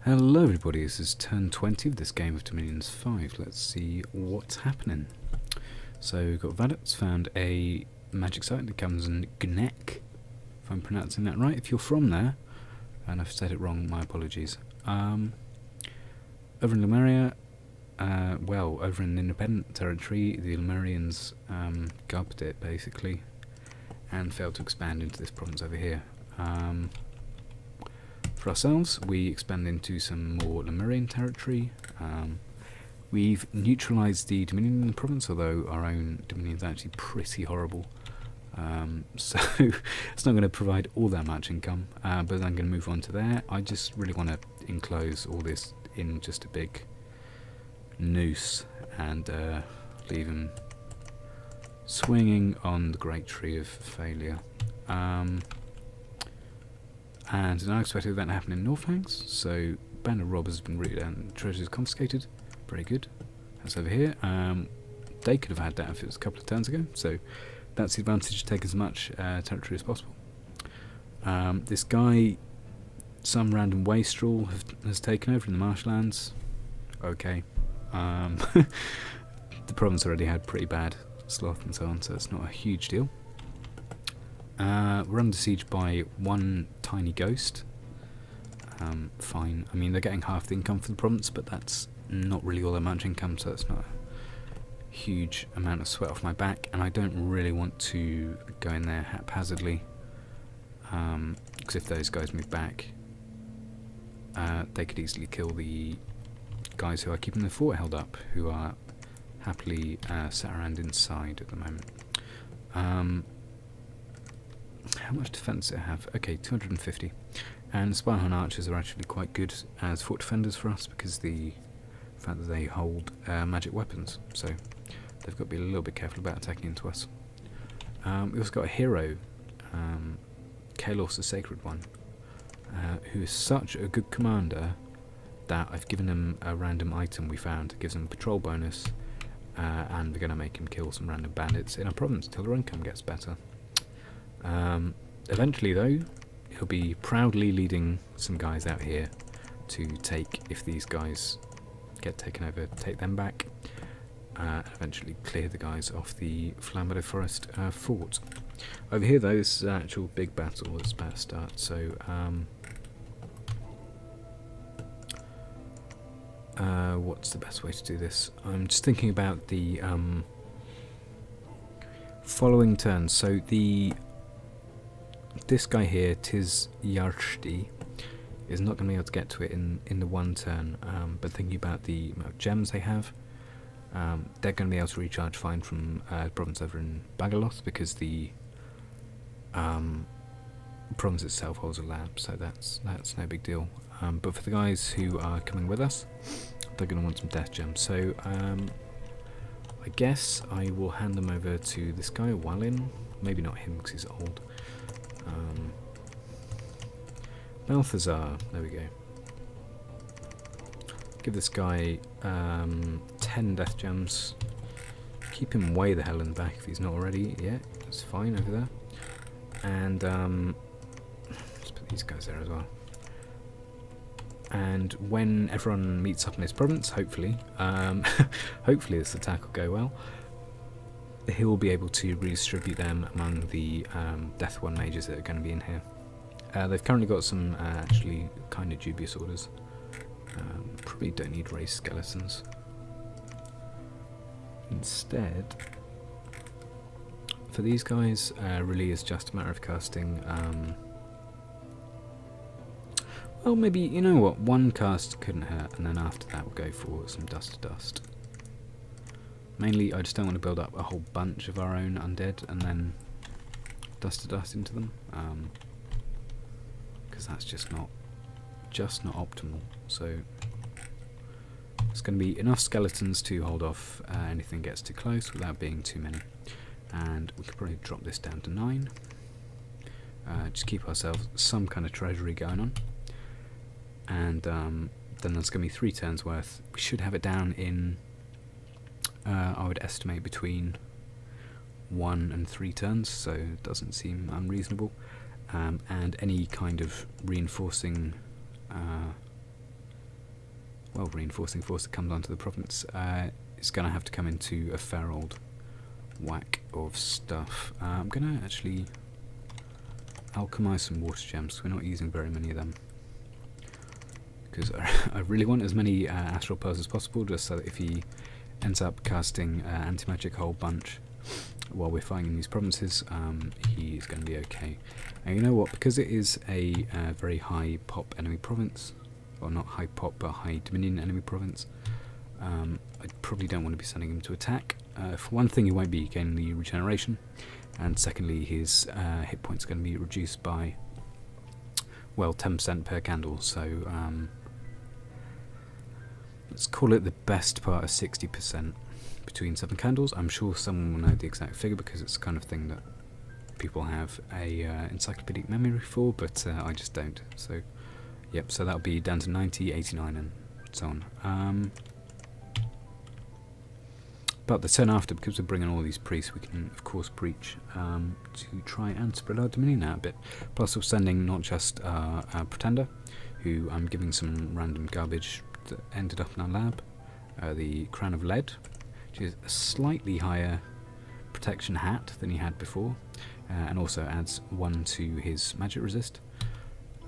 Hello everybody, this is turn 20 of this game of Dominions 5. Let's see what's happening. So we've got Vadet's found a magic site that comes in Gnek, if I'm pronouncing that right. If you're from there, and I've said it wrong, my apologies. Over in Lemuria, over in the independent territory, the Lemurians gubbed it basically, and failed to expand into this province over here. For ourselves, we expand into some more Lemurian territory. We've neutralised the Dominion in the province, although our own Dominion is actually pretty horrible. So it's not going to provide all that much income, but I'm going to move on to there. I just really want to enclose all this in just a big noose and leave them swinging on the great tree of failure. And an unexpected event happened in Northanks, so band of robbers has been routed out and treasures confiscated. Very good. That's over here. They could have had that if it was a couple of turns ago, so that's the advantage of taking as much territory as possible. This guy, some random wastrel has taken over in the marshlands. Okay. The province already had pretty bad sloth and so on, so it's not a huge deal. We're under siege by one tiny ghost. Fine. I mean, they're getting half the income for the province, but that's not really all that much income, so it's not a huge amount of sweat off my back, and I don't really want to go in there haphazardly, because if those guys move back, they could easily kill the guys who are keeping the fort held up, who are happily sat around inside at the moment. How much defence do I have? Okay, 250. And Spyhorn archers are actually quite good as fort defenders for us because the fact that they hold magic weapons. So they've got to be a little bit careful about attacking into us. We've also got a hero, Kalos the Sacred One, who is such a good commander that I've given him a random item we found. It gives him a patrol bonus, and we're going to make him kill some random bandits in our province until their income gets better. Eventually though, he'll be proudly leading some guys out here to take, if these guys get taken over, take them back, and eventually clear the guys off the Flamingo Forest fort. Over here though, this is an actual big battle that's about to start, so what's the best way to do this? I'm just thinking about the following turns. So this guy here, Tiz Yarshti, is not going to be able to get to it in the one turn, but thinking about the amount of gems they have, they're going to be able to recharge fine from province over in Bagaloth, because the province itself holds a lab, so that's no big deal. But for the guys who are coming with us, they're going to want some death gems, so I guess I will hand them over to this guy, Wallin. Maybe not him because he's old. Balthazar, there we go. Give this guy 10 death gems. Keep him way the hell in the back if he's not already. Yeah, that's fine over there. And let's put these guys there as well. And when everyone meets up in his province, hopefully, hopefully this attack will go well, he will be able to redistribute them among the Death One mages that are going to be in here. They've currently got some actually kind of dubious orders. Probably don't need raised skeletons. Instead, for these guys, really is just a matter of casting. Well, maybe, you know what, one cast couldn't hurt, and then after that we'll go for some dust to dust. Mainly, I just don't want to build up a whole bunch of our own undead and then dust to dust into them, because that's just not optimal. So it's going to be enough skeletons to hold off anything gets too close without being too many, and we could probably drop this down to 9. Just keep ourselves some kind of treasury going on, and then there's going to be 3 turns worth. We should have it down in I would estimate between 1 and 3 turns, so it doesn't seem unreasonable. And any kind of reinforcing well, reinforcing force that comes onto the province is going to have to come into a fair old whack of stuff. I'm going to actually alchemize some water gems. We're not using very many of them, because I really want as many astral pearls as possible, just so that if he ends up casting anti-magic a whole bunch while we're fighting in these provinces, he is going to be okay. And you know what, because it is a very high pop enemy province, well, not high pop but high dominion enemy province, I probably don't want to be sending him to attack. For one thing, he won't be gaining the regeneration, and secondly, his hit points are going to be reduced by, well, 10% per candle, so let's call it the best part of 60% between 7 candles. I'm sure someone will know the exact figure, because it's the kind of thing that people have a encyclopedic memory for, but I just don't. So, yep, so that'll be down to 90, 89 and so on. But the turn after, because we're bringing all these priests, we can of course breach to try and spread our dominion out a bit. Plus we're sending not just our pretender, who I'm giving some random garbage that ended up in our lab, the Crown of Lead, which is a slightly higher protection hat than he had before, and also adds 1 to his magic resist.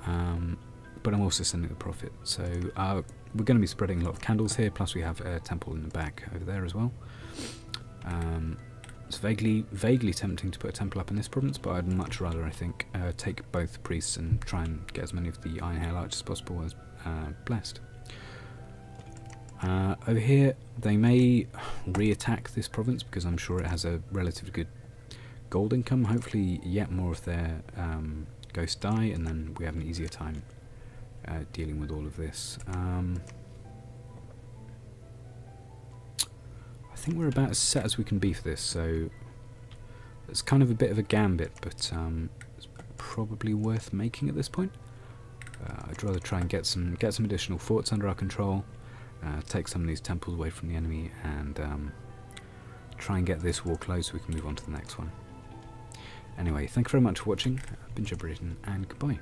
But I'm also sending the Prophet, so we're going to be spreading a lot of candles here, plus we have a temple in the back over there as well. It's vaguely tempting to put a temple up in this province, but I'd much rather, I think, take both priests and try and get as many of the Iron Hail Archers as possible as blessed. Over here, they may re-attack this province, because I'm sure it has a relatively good gold income. Hopefully yet more of their ghosts die, and then we have an easier time dealing with all of this. I think we're about as set as we can be for this, so it's kind of a bit of a gambit, but it's probably worth making at this point. I'd rather try and get some additional forts under our control, take some of these temples away from the enemy, and try and get this war closed so we can move on to the next one. Anyway, thank you very much for watching. I've been Britain, and goodbye.